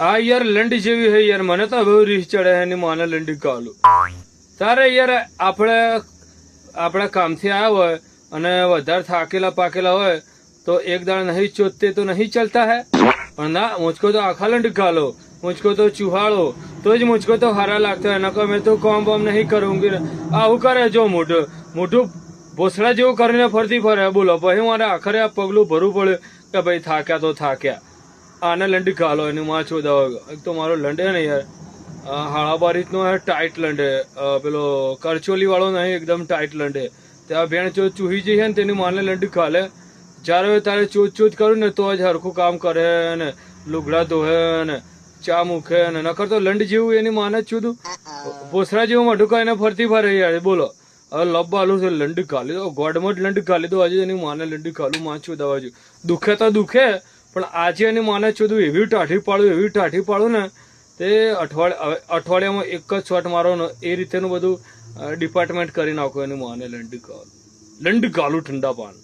આ યાર લંડ જેવી હે યાર, મને તો બહુ રીસ ચડે એની માને લંડી કાલું. તારે યાર આપણા કામથી આવ્યા હોય અને વધારે થાકેલા પાકેલા હોય તો એક દાડ નહીં ચોતते तो नहीं चलता है, પણ ના मुझको तो आखा लंड कालो, मुझको तो चूहाड़ो तो જ मुझको तो हारा लगता है, नका मैं तो काम वाम नहीं करूंगी. આવું કરે જો મોઢું ભોસડા જેવું કરીને ફરતી ફરે. બોલો પછી મારે આખરે આ પગલું ભરવું પડે કે ભાઈ થાક્યા તો થાક્યા, આને લંડ કાલો એની માં ચોદાવો. એક તો મારો લંડ હે ને યાર હાળાબારીત નો ટાઈટ લંડે, પેલો કરચોલી વાળો નહીં, એકદમ ટાઈટ લંડે. ત્યાં ભેણ ચોથ ચૂહી જઈ છે ને તેની માને લંડ ખાલે. જ્યારે તારે ચોચ કરું ને તો જ હરખું કામ કરે ને લુગડા ધોહે ને ચા મૂકે ને, નકર તો લંડ જેવું એની માને જ છુદું ભોસરા જેવું મોઢું કહીને ફરતી ફરે યાર. બોલો હવે લબ્બાલું છે લંડ ખાલી દો, ગોડમાં જ લંડ ખાલી દો. આજે એની માને લંડ ખાલું માં છુદાવા જોઈએ. દુખે તો દુખે, પણ આજે એની માને છુદું એવી ટાઢી પાડું ને તે અઠવાડિયામાં એક જ શોટ મારો ને એ રીતેનું બધું ડિપાર્ટમેન્ટ કરી નાખો એની માને લંડ કાલું ઠંડા પાન.